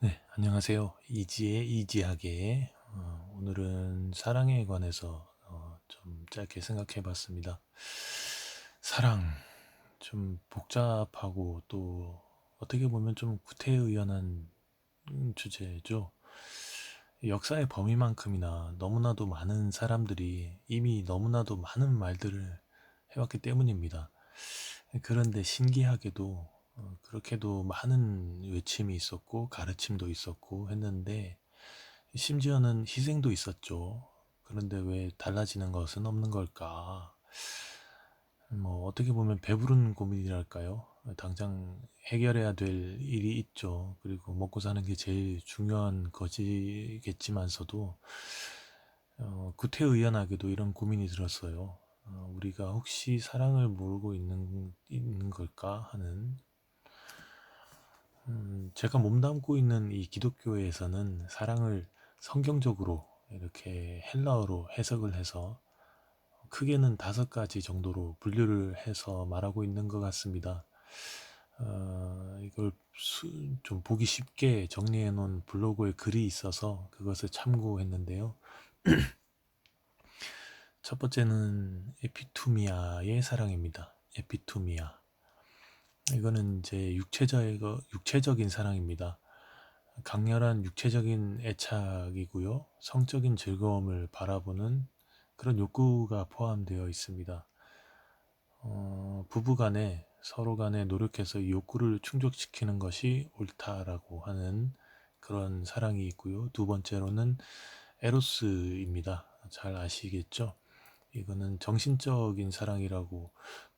네, 안녕하세요. 이지의 이지하게 오늘은 사랑에 관해서 좀 짧게 생각해 봤습니다. 사랑, 좀 복잡하고 또 어떻게 보면 좀 구태의연한 주제죠. 역사의 범위만큼이나 너무나도 많은 사람들이 이미 너무나도 많은 말들을 해왔기 때문입니다. 그런데 신기하게도 그렇게도 많은 외침이 있었고 가르침도 있었고 했는데 심지어는 희생도 있었죠. 그런데 왜 달라지는 것은 없는 걸까? 뭐 어떻게 보면 배부른 고민이랄까요? 당장 해결해야 될 일이 있죠. 그리고 먹고 사는 게 제일 중요한 것이겠지만서도 구태의연하게도 이런 고민이 들었어요. 우리가 혹시 사랑을 모르고 있는 걸까 하는. 제가 몸담고 있는 이 기독교에서는 사랑을 성경적으로 이렇게 헬라어로 해석을 해서 크게는 5가지 정도로 분류를 해서 말하고 있는 것 같습니다. 이걸 좀 보기 쉽게 정리해 놓은 블로그에 글이 있어서 그것을 참고했는데요. 첫 번째는 에피투미아의 사랑입니다. 에피투미아. 이거는 이제 육체적인 사랑입니다. 강렬한 육체적인 애착이고요. 성적인 즐거움을 바라보는 그런 욕구가 포함되어 있습니다. 부부 간에 서로 간에 노력해서 이 욕구를 충족시키는 것이 옳다라고 하는 그런 사랑이 있고요. 두 번째로는 에로스입니다. 잘 아시겠죠? 이거는 정신적인 사랑이라고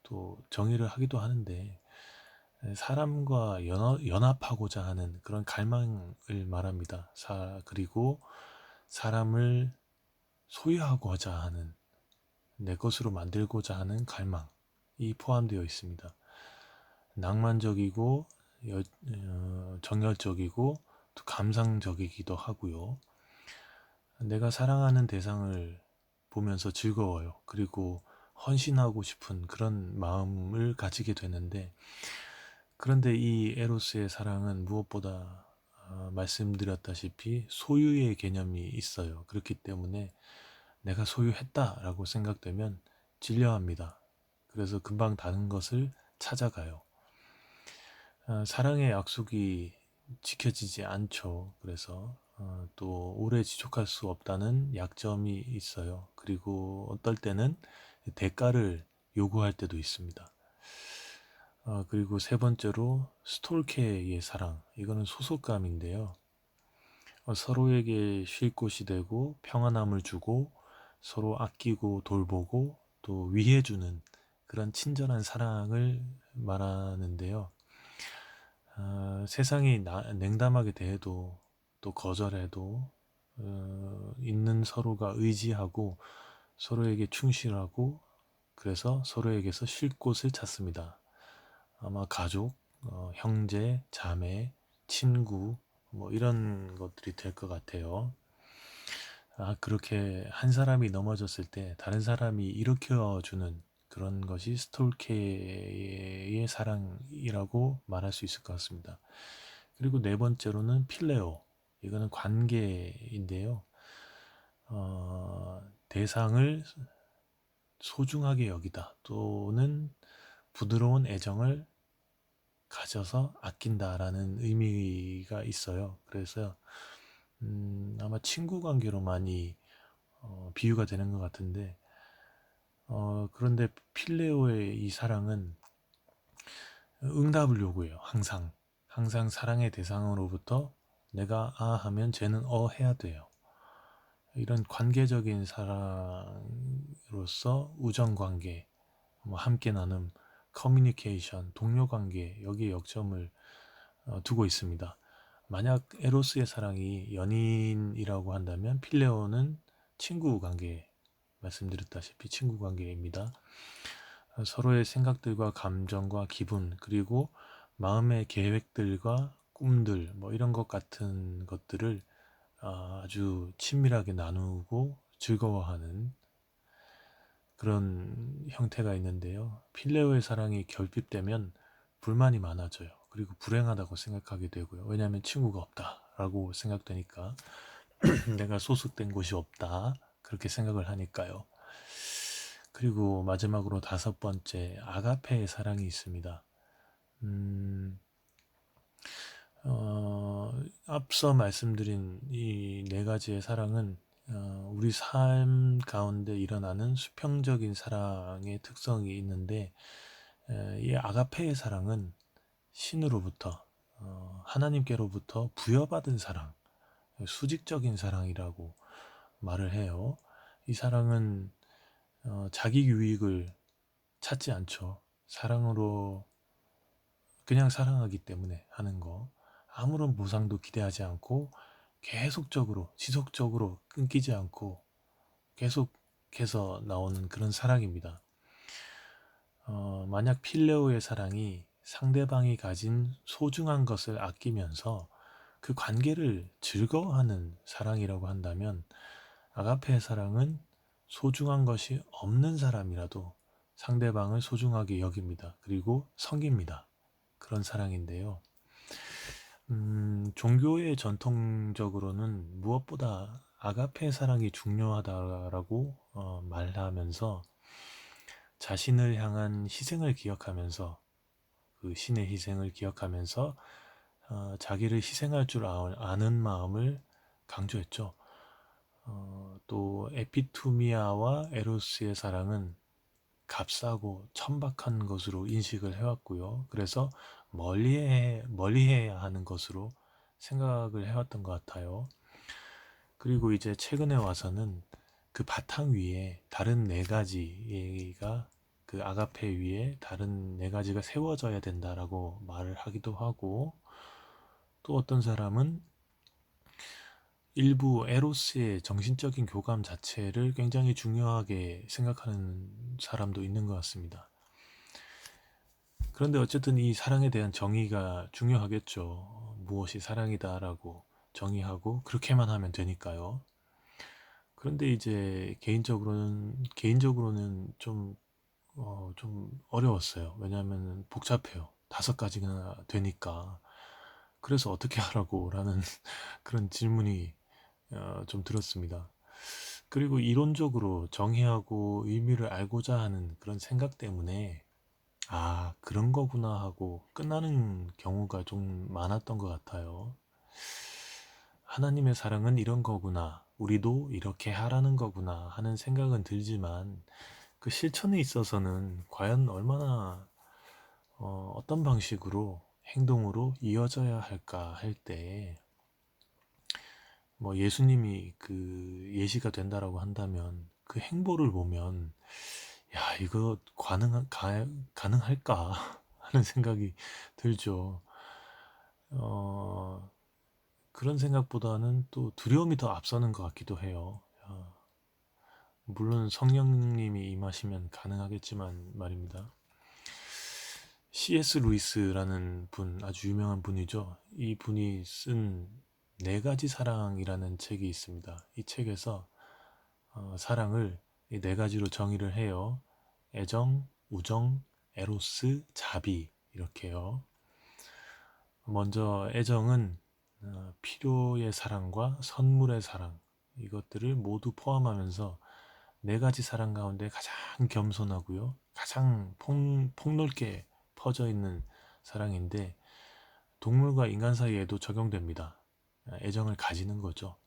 또 정의를 하기도 하는데 사람과 연합하고자 하는 그런 갈망을 말합니다. 그리고 사람을 소유하고자 하는 내 것으로 만들고자 하는 갈망이 포함되어 있습니다. 낭만적이고 정열적이고 또 감상적이기도 하고요. 내가 사랑하는 대상을 보면서 즐거워요. 그리고 헌신하고 싶은 그런 마음을 가지게 되는데 그런데 이 에로스의 사랑은 무엇보다 말씀드렸다시피 소유의 개념이 있어요. 그렇기 때문에 내가 소유했다라고 생각되면 질려합니다. 그래서 금방 다른 것을 찾아가요. 사랑의 약속이 지켜지지 않죠. 그래서 또 오래 지속할 수 없다는 약점이 있어요. 그리고 어떨 때는 대가를 요구할 때도 있습니다. 그리고 세 번째로 스톨케의 사랑. 이거는 소속감인데요. 서로에게 쉴 곳이 되고 평안함을 주고 서로 아끼고 돌보고 또 위해주는 그런 친절한 사랑을 말하는데요. 세상이 냉담하게 대해도 또 거절해도 있는 서로가 의지하고 서로에게 충실하고 그래서 서로에게서 쉴 곳을 찾습니다. 아마 가족, 형제, 자매, 친구 뭐 이런 것들이 될 것 같아요. 그렇게 한 사람이 넘어졌을 때 다른 사람이 일으켜주는 그런 것이 스톨케의 사랑이라고 말할 수 있을 것 같습니다. 그리고 네 번째로는 필레오. 이거는 관계인데요. 대상을 소중하게 여기다 또는 부드러운 애정을 가져서 아낀다라는 의미가 있어요. 그래서 아마 친구 관계로 많이 비유가 되는 것 같은데 그런데 필레오의 이 사랑은 응답을 요구해요. 항상 사랑의 대상으로부터 내가 하면 쟤는 해야 돼요. 이런 관계적인 사랑으로서 우정관계, 뭐 함께 나눔, 커뮤니케이션, 동료관계 여기에 역점을 두고 있습니다. 만약 에로스의 사랑이 연인이라고 한다면 필레오는 친구 관계, 말씀드렸다시피 친구 관계입니다. 서로의 생각들과 감정과 기분 그리고 마음의 계획들과 꿈들 뭐 이런 것 같은 것들을 아주 친밀하게 나누고 즐거워하는 그런 형태가 있는데요. 필레오의 사랑이 결핍되면 불만이 많아져요. 그리고 불행하다고 생각하게 되고요. 왜냐하면 친구가 없다 라고 생각되니까 내가 소속된 곳이 없다 그렇게 생각을 하니까요. 그리고 마지막으로 다섯 번째, 아가페의 사랑이 있습니다. 음, 앞서 말씀드린 이 네 가지의 사랑은 우리 삶 가운데 일어나는 수평적인 사랑의 특성이 있는데, 이 아가페의 사랑은 신으로부터, 하나님께로부터 부여받은 사랑, 수직적인 사랑이라고 말을 해요. 이 사랑은 자기 유익을 찾지 않죠. 사랑으로 그냥 사랑하기 때문에 하는 거. 아무런 보상도 기대하지 않고 계속적으로, 지속적으로 끊기지 않고 계속해서 나오는 그런 사랑입니다. 만약 필레오의 사랑이 상대방이 가진 소중한 것을 아끼면서 그 관계를 즐거워하는 사랑이라고 한다면, 아가페의 사랑은 소중한 것이 없는 사람이라도 상대방을 소중하게 여깁니다. 그리고 섬깁니다. 그런 사랑인데요. 종교의 전통적으로는 무엇보다 아가페 사랑이 중요하다라고 말하면서 자신을 향한 희생을 기억하면서, 그 신의 희생을 기억하면서 자기를 희생할 줄 아는 마음을 강조했죠. 또 에피투미아와 에로스의 사랑은 값싸고 천박한 것으로 인식을 해왔고요. 그래서 멀리해야 하는 것으로 생각을 해왔던 것 같아요. 그리고 이제 최근에 와서는 그 바탕 위에 다른 네 가지가, 그 아가페 위에 다른 네 가지가 세워져야 된다라고 말을 하기도 하고, 또 어떤 사람은 일부 에로스의 정신적인 교감 자체를 굉장히 중요하게 생각하는 사람도 있는 것 같습니다. 그런데 어쨌든 이 사랑에 대한 정의가 중요하겠죠. 무엇이 사랑이다라고 정의하고 그렇게만 하면 되니까요. 그런데 이제 개인적으로는 좀 어려웠어요. 왜냐하면 복잡해요. 다섯 가지가 되니까. 그래서 어떻게 하라고 라는 그런 질문이 좀 들었습니다. 그리고 이론적으로 정의하고 의미를 알고자 하는 그런 생각 때문에 아, 그런 거구나 하고 끝나는 경우가 좀 많았던 것 같아요. 하나님의 사랑은 이런 거구나, 우리도 이렇게 하라는 거구나 하는 생각은 들지만, 그 실천에 있어서는 과연 얼마나 어떤 방식으로 행동으로 이어져야 할까 할 때, 뭐 예수님이 그 예시가 된다라고 한다면 그 행보를 보면 야, 이거 가능할까 하는 생각이 들죠. 어, 그런 생각보다는 또 두려움이 더 앞서는 것 같기도 해요. 물론 성령님이 임하시면 가능하겠지만 말입니다. C.S. 루이스라는 분, 아주 유명한 분이죠. 이 분이 쓴 네 가지 사랑이라는 책이 있습니다. 이 책에서 사랑을 이 네 가지로 정의를 해요. 애정, 우정, 에로스, 자비 이렇게요. 먼저 애정은 필요의 사랑과 선물의 사랑, 이것들을 모두 포함하면서 네 가지 사랑 가운데 가장 겸손하고요, 가장 폭넓게 퍼져 있는 사랑인데 동물과 인간 사이에도 적용됩니다. 애정을 가지는 거죠.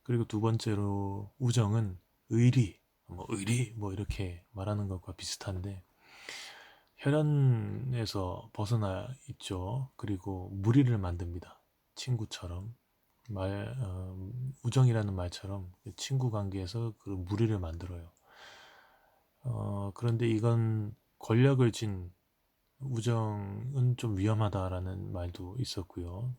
그리고 두 번째로 우정은 의리 뭐 이렇게 말하는 것과 비슷한데 혈연에서 벗어나 있죠. 그리고 무리를 만듭니다. 친구처럼 우정이라는 말처럼 친구 관계에서 그 무리를 만들어요. 그런데 이건 권력을 진 우정은 좀 위험하다라는 말도 있었고요.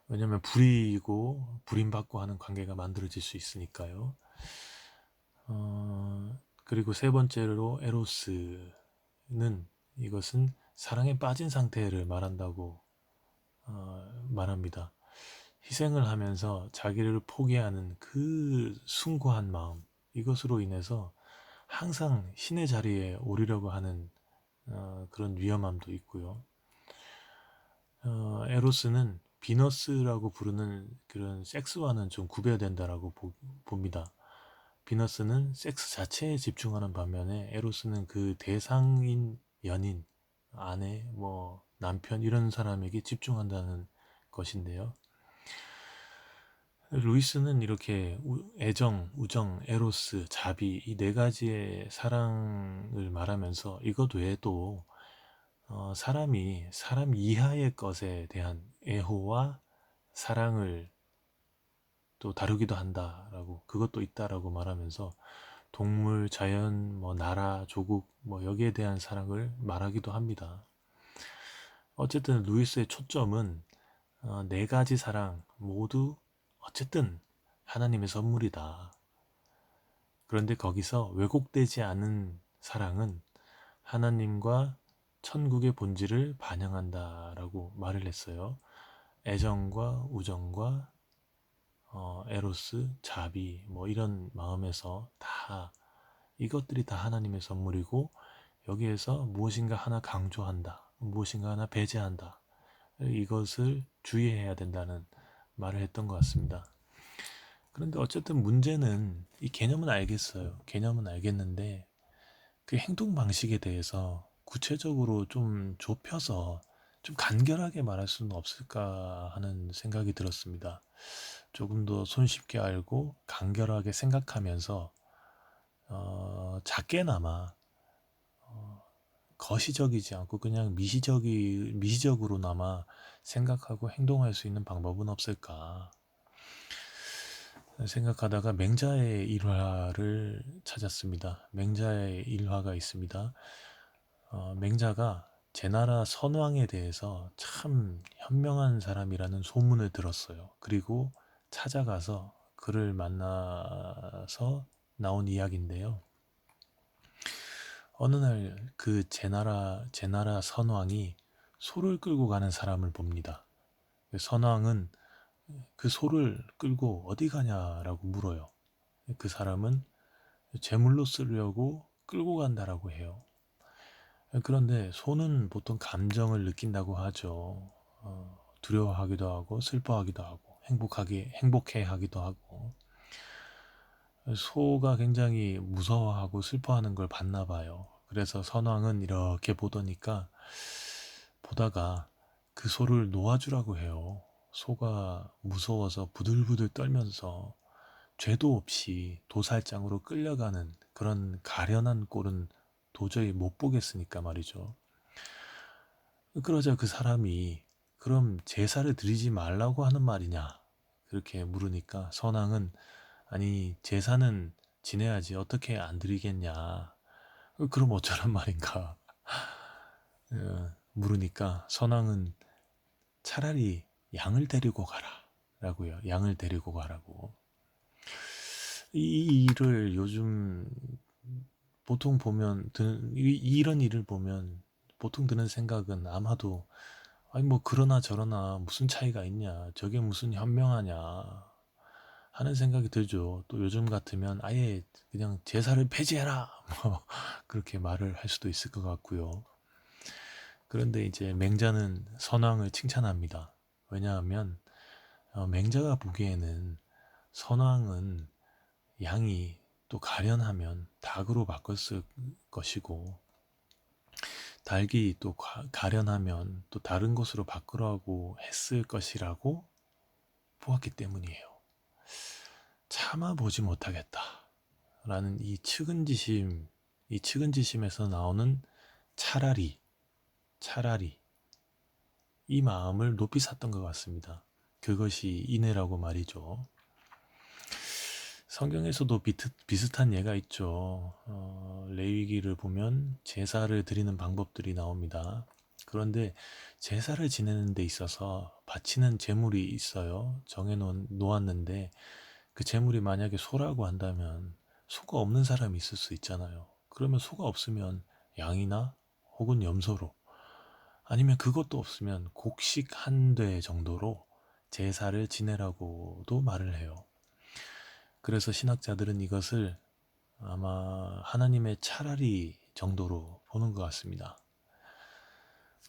왜냐하면 불이고 불임받고 하는 관계가 만들어질 수 있으니까요. 그리고 세 번째로 에로스는, 이것은 사랑에 빠진 상태를 말한다고 말합니다. 희생을 하면서 자기를 포기하는 그 숭고한 마음, 이것으로 인해서 항상 신의 자리에 오르려고 하는 그런 위험함도 있고요. 에로스는 비너스라고 부르는 그런 섹스와는 좀 구별된다라고 봅니다. 비너스는 섹스 자체에 집중하는 반면에 에로스는 그 대상인 연인, 아내, 뭐 남편 이런 사람에게 집중한다는 것인데요. 루이스는 이렇게 애정, 우정, 에로스, 자비 이 네 가지의 사랑을 말하면서 이것 외에도 사람이 사람 이하의 것에 대한 애호와 사랑을 또 다루기도 한다라고 그것도 있다라고 말하면서 동물, 자연, 뭐 나라, 조국 뭐 여기에 대한 사랑을 말하기도 합니다. 어쨌든 루이스의 초점은 네 가지 사랑 모두 어쨌든 하나님의 선물이다. 그런데 거기서 왜곡되지 않은 사랑은 하나님과 천국의 본질을 반영한다라고 말을 했어요. 애정과 우정과 에로스, 자비 뭐 이런 마음에서 다 이것들이 다 하나님의 선물이고 여기에서 무엇인가 하나 강조한다. 무엇인가 하나 배제한다. 이것을 주의해야 된다는 말을 했던 것 같습니다. 그런데 어쨌든 문제는 이 개념은 알겠어요. 개념은 알겠는데 그 행동 방식에 대해서 구체적으로 좀 좁혀서 좀 간결하게 말할 수는 없을까 하는 생각이 들었습니다. 조금 더 손쉽게 알고 간결하게 생각하면서 작게나마 거시적이지 않고 그냥 미시적으로나마 생각하고 행동할 수 있는 방법은 없을까 생각하다가 맹자의 일화를 찾았습니다. 맹자의 일화가 있습니다. 맹자가 제나라 선왕에 대해서 참 현명한 사람이라는 소문을 들었어요. 그리고 찾아가서 그를 만나서 나온 이야기인데요. 어느 날 그 제나라 선왕이 소를 끌고 가는 사람을 봅니다. 선왕은 그 소를 끌고 어디 가냐라고 물어요. 그 사람은 제물로 쓰려고 끌고 간다라고 해요. 그런데 소는 보통 감정을 느낀다고 하죠. 두려워하기도 하고 슬퍼하기도 하고 행복해 하기도 하고 소가 굉장히 무서워하고 슬퍼하는 걸 봤나 봐요. 그래서 선왕은 이렇게 보다가 그 소를 놓아주라고 해요. 소가 무서워서 부들부들 떨면서 죄도 없이 도살장으로 끌려가는 그런 가련한 꼴은 도저히 못 보겠으니까 말이죠. 그러자 그 사람이 그럼 제사를 드리지 말라고 하는 말이냐? 그렇게 물으니까 선왕은 아니 제사는 지내야지 어떻게 안 드리겠냐? 그럼 어쩌란 말인가? 물으니까 선왕은 차라리 양을 데리고 가라 라고요. 양을 데리고 가라고. 이 일을 요즘 보통 보면 이런 일을 보면 보통 드는 생각은 아마도 아니 뭐 그러나 저러나 무슨 차이가 있냐 저게 무슨 현명하냐 하는 생각이 들죠. 또 요즘 같으면 아예 그냥 제사를 폐지해라 뭐 그렇게 말을 할 수도 있을 것 같고요. 그런데 이제 맹자는 선왕을 칭찬합니다. 왜냐하면 맹자가 보기에는 선왕은 양이 또 가련하면 닭으로 바꿨을 것이고 닭이 또 가련하면 또 다른 곳으로 바꾸라고 했을 것이라고 보았기 때문이에요. 참아보지 못하겠다 라는 이 측은지심에서 나오는 차라리 이 마음을 높이 샀던 것 같습니다. 그것이 인애라고 말이죠. 성경에서도 비슷한 예가 있죠. 레위기를 보면 제사를 드리는 방법들이 나옵니다. 그런데 제사를 지내는 데 있어서 바치는 제물이 있어요. 놓았는데 그 제물이 만약에 소라고 한다면 소가 없는 사람이 있을 수 있잖아요. 그러면 소가 없으면 양이나 혹은 염소로 아니면 그것도 없으면 곡식 한 대 정도로 제사를 지내라고도 말을 해요. 그래서 신학자들은 이것을 아마 하나님의 차라리 정도로 보는 것 같습니다.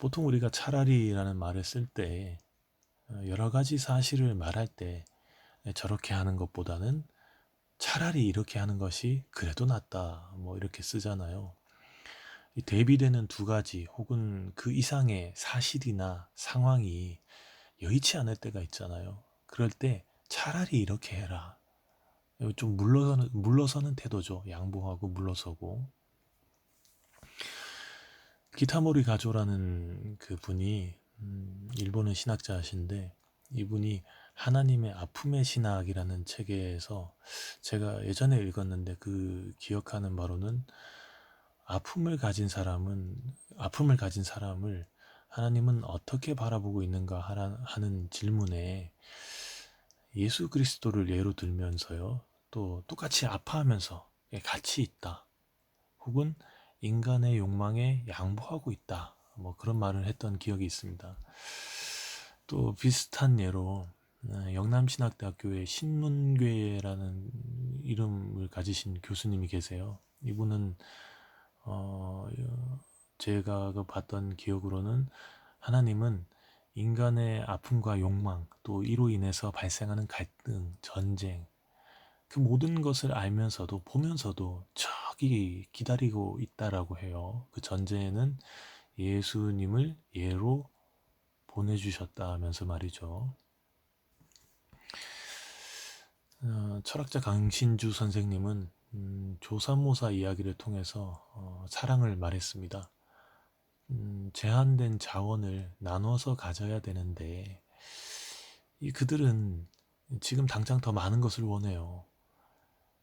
보통 우리가 차라리라는 말을 쓸 때 여러 가지 사실을 말할 때 저렇게 하는 것보다는 차라리 이렇게 하는 것이 그래도 낫다. 뭐 이렇게 쓰잖아요. 이 대비되는 두 가지 혹은 그 이상의 사실이나 상황이 여의치 않을 때가 있잖아요. 그럴 때 차라리 이렇게 해라. 좀 물러서는 태도죠. 양보하고 물러서고. 기타모리 가조라는 그 분이 일본의 신학자이신데 이분이 하나님의 아픔의 신학이라는 책에서 제가 예전에 읽었는데 그 기억하는 바로는 아픔을 가진 사람을 하나님은 어떻게 바라보고 있는가 하는 질문에 예수 그리스도를 예로 들면서요. 또 똑같이 아파하면서 같이 있다. 혹은 인간의 욕망에 양보하고 있다. 뭐 그런 말을 했던 기억이 있습니다. 또 비슷한 예로 영남신학대학교의 신문괴라는 이름을 가지신 교수님이 계세요. 이분은 어, 제가 봤던 기억으로는 하나님은 인간의 아픔과 욕망, 또 이로 인해서 발생하는 갈등, 전쟁, 그 모든 것을 알면서도 보면서도 저기 기다리고 있다라고 해요. 그 전제에는 예수님을 예로 보내주셨다 하면서 말이죠. 철학자 강신주 선생님은 조삼모사 이야기를 통해서 사랑을 말했습니다. 제한된 자원을 나눠서 가져야 되는데 그들은 지금 당장 더 많은 것을 원해요.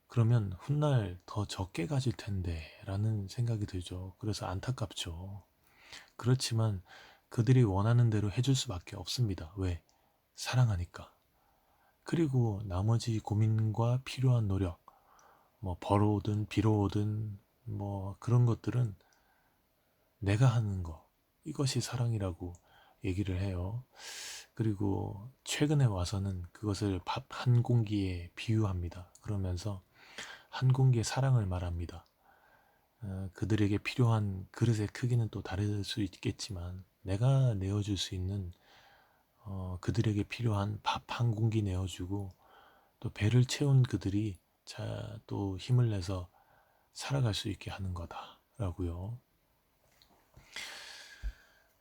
그러면 훗날 더 적게 가질 텐데 라는 생각이 들죠. 그래서 안타깝죠. 그렇지만 그들이 원하는 대로 해줄 수밖에 없습니다. 왜? 사랑하니까. 그리고 나머지 고민과 필요한 노력, 뭐 벌어오든 빌어오든 뭐 그런 것들은 내가 하는 거, 이것이 사랑이라고 얘기를 해요. 그리고 최근에 와서는 그것을 밥 한 공기에 비유합니다. 그러면서 한 공기의 사랑을 말합니다. 그들에게 필요한 그릇의 크기는 또 다를 수 있겠지만 내가 내어줄 수 있는 그들에게 필요한 밥 한 공기 내어주고 또 배를 채운 그들이 또 힘을 내서 살아갈 수 있게 하는 거다라고요.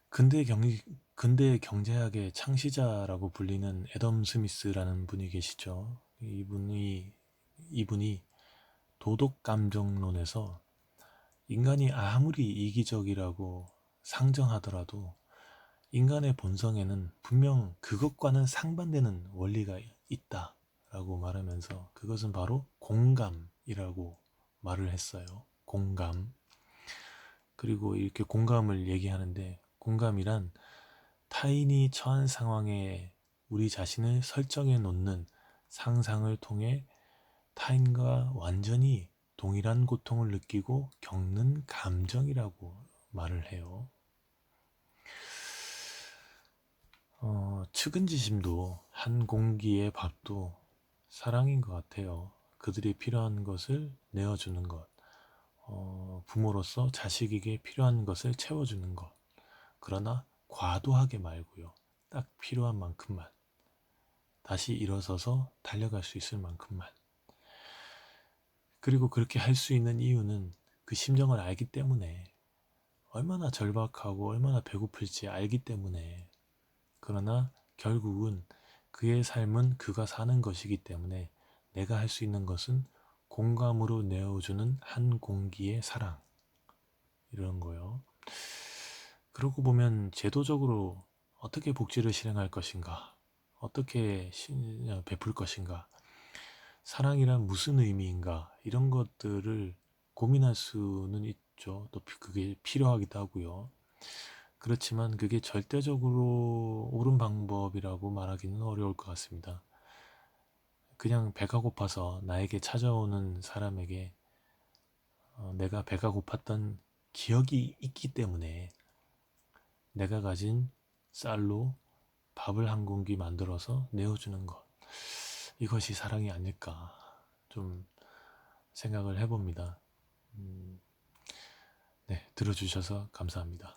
근대 경제학의 창시자라고 불리는 애덤 스미스라는 분이 계시죠. 이분이 도덕 감정론에서 인간이 아무리 이기적이라고 상정하더라도 인간의 본성에는 분명 그것과는 상반되는 원리가 있다라고 말하면서 그것은 바로 공감이라고 말을 했어요. 공감. 그리고 이렇게 공감을 얘기하는데 공감이란 타인이 처한 상황에 우리 자신을 설정해 놓는 상상을 통해 타인과 완전히 동일한 고통을 느끼고 겪는 감정이라고 말을 해요. 측은지심도 한 공기의 밥도 사랑인 것 같아요. 그들이 필요한 것을 내어주는 것, 부모로서 자식에게 필요한 것을 채워주는 것. 그러나 과도하게 말고요. 딱 필요한 만큼만. 다시 일어서서 달려갈 수 있을 만큼만. 그리고 그렇게 할 수 있는 이유는 그 심정을 알기 때문에 얼마나 절박하고 얼마나 배고플지 알기 때문에 그러나 결국은 그의 삶은 그가 사는 것이기 때문에 내가 할 수 있는 것은 공감으로 내어주는 한 공기의 사랑 이런 거요. 그러고 보면 제도적으로 어떻게 복지를 실행할 것인가 어떻게 베풀 것인가 사랑이란 무슨 의미인가 이런 것들을 고민할 수는 있죠. 또 그게 필요하기도 하고요. 그렇지만 그게 절대적으로 옳은 방법이라고 말하기는 어려울 것 같습니다. 그냥 배가 고파서 나에게 찾아오는 사람에게 내가 배가 고팠던 기억이 있기 때문에 내가 가진 쌀로 밥을 한 공기 만들어서 내어주는 것. 이것이 사랑이 아닐까 좀 생각을 해봅니다. 네, 들어주셔서 감사합니다.